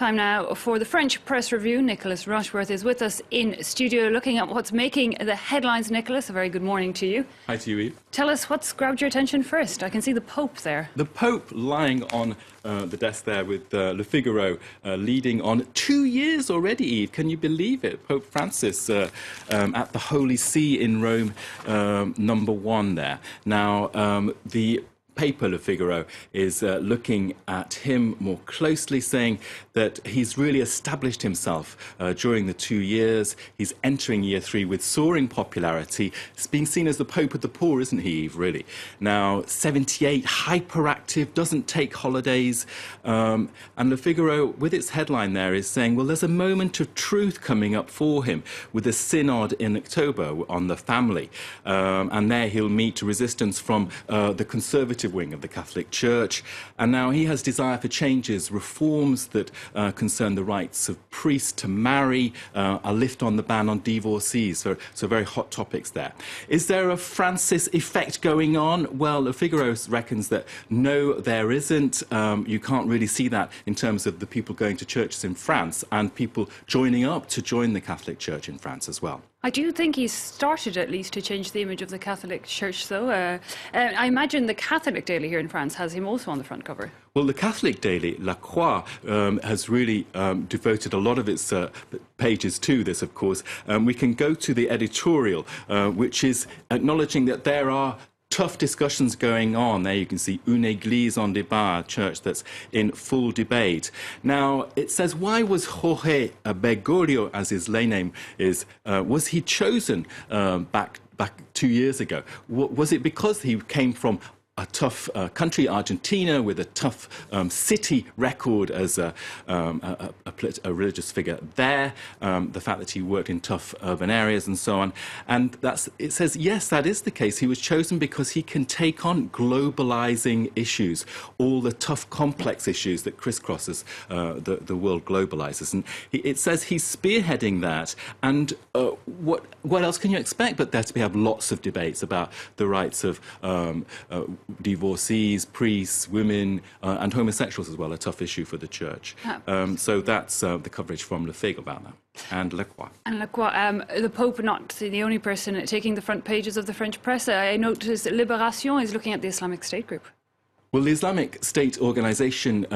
Time now for the French press review. Nicholas Rushworth is with us in studio looking at what's making the headlines. Nicholas, a very good morning to you. Hi to you, Eve. Tell us what's grabbed your attention first. I can see the Pope there. The Pope lying on the desk there with Le Figaro leading on 2 years already, Eve. Can you believe it? Pope Francis at the Holy See in Rome, #1 there. Now, the paper Le Figaro is looking at him more closely, saying that he's really established himself during the 2 years. He's entering year 3 with soaring popularity. It's being seen as the Pope of the poor, isn't he, Eve, really? Now, 78, hyperactive, doesn't take holidays. And Le Figaro, with its headline there, is saying, well, there's a moment of truth coming up for him with a synod in October on the family. And there he'll meet resistance from the conservative wing of the Catholic Church, and now he has desire for changes, reforms that concern the rights of priests to marry, a lift on the ban on divorcees, so very hot topics there. Is there a Francis effect going on? Well, Le Figaro reckons that no, there isn't. You can't really see that in terms of the people going to churches in France and people joining up to join the Catholic Church in France as well. I do think he's started at least to change the image of the Catholic Church, though. I imagine the Catholic Daily here in France has him also on the front cover. Well, the Catholic Daily, La Croix, has really devoted a lot of its pages to this, of course. We can go to the editorial, which is acknowledging that there are tough discussions going on. There you can see Une Église en débat, a church that's in full debate. Now, it says, why was Jorge Bergoglio, as his lay name is, was he chosen back 2 years ago? Was it because he came from a tough country, Argentina, with a tough city record as a religious figure there, the fact that he worked in tough urban areas and so on. And it says, yes, that is the case. He was chosen because he can take on globalizing issues, all the tough, complex issues that crisscrosses the world globalizes. And it says he's spearheading that. And what else can you expect but there to have lots of debates about the rights of divorcees, priests, women, and homosexuals as well, a tough issue for the church. So that's the coverage from Le Figaro about that. And La Croix. And La Croix, the Pope not the only person taking the front pages of the French press. I noticed Libération is looking at the Islamic State group. Well, the Islamic State organization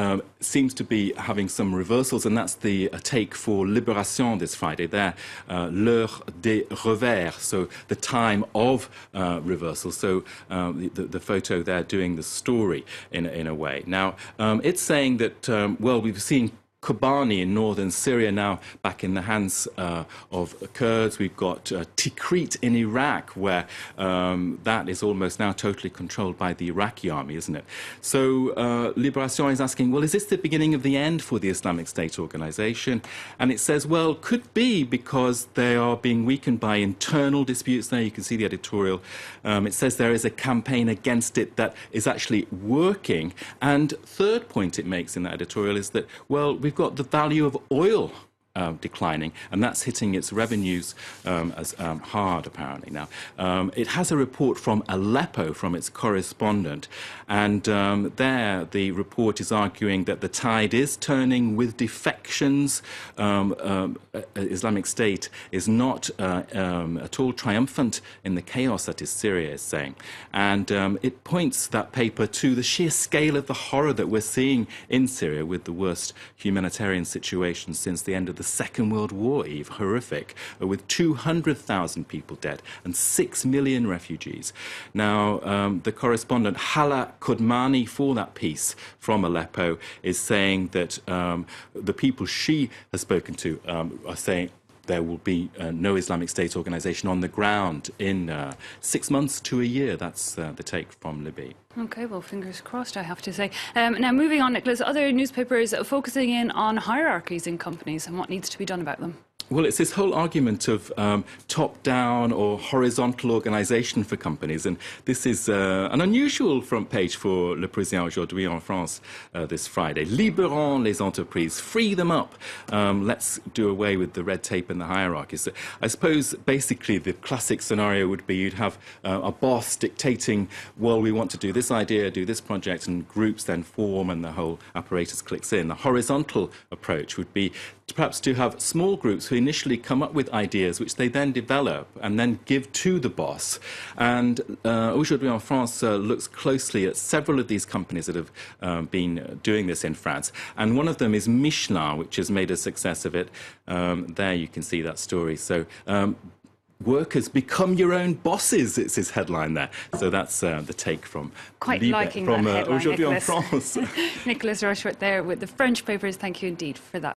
seems to be having some reversals, and that's the take for Libération this Friday. There, l'heure des revers, so the time of reversal. So the photo there doing the story in a way. Now, it's saying that, well, we've seen Kobani in northern Syria now back in the hands of Kurds. We've got Tikrit in Iraq, where that is almost now totally controlled by the Iraqi army, isn't it? So Libération is asking, well, is this the beginning of the end for the Islamic State organization? And it says, well, could be because they are being weakened by internal disputes there. You can see the editorial. It says there is a campaign against it that is actually working. And third point it makes in that editorial is that, well, we've got the value of oil declining, and that's hitting its revenues as hard, apparently. Now, it has a report from Aleppo, from its correspondent, and there the report is arguing that the tide is turning with defections. Islamic State is not at all triumphant in the chaos that is Syria, is saying. And it points, that paper, to the sheer scale of the horror that we're seeing in Syria, with the worst humanitarian situation since the end of the Second World War, Eve, horrific, with 200,000 people dead and 6 million refugees. Now, the correspondent Hala Kodmani for that piece from Aleppo is saying that the people she has spoken to are saying there will be no Islamic State organization on the ground in 6 months to a year. That's the take from Libby. OK, well, fingers crossed, I have to say. Now, moving on, Nicholas, other newspapers focusing in on hierarchies in companies and what needs to be done about them. Well, it's this whole argument of top-down or horizontal organisation for companies, and this is an unusual front page for Le Parisien-Aujourd'hui-en-France this Friday. Libérons les entreprises, free them up. Let's do away with the red tape and the hierarchy. So I suppose basically the classic scenario would be you'd have a boss dictating, well, we want to do this idea, do this project, and groups then form and the whole apparatus clicks in. The horizontal approach would be perhaps to have small groups who initially come up with ideas which they then develop and then give to the boss. And Aujourd'hui en France looks closely at several of these companies that have been doing this in France. And one of them is Michelin, which has made a success of it. There you can see that story. So workers become your own bosses, it's his headline there. So that's the take from quite liking that headline, Aujourd'hui en France. Nicholas Rushworth there with the French papers. Thank you indeed for that.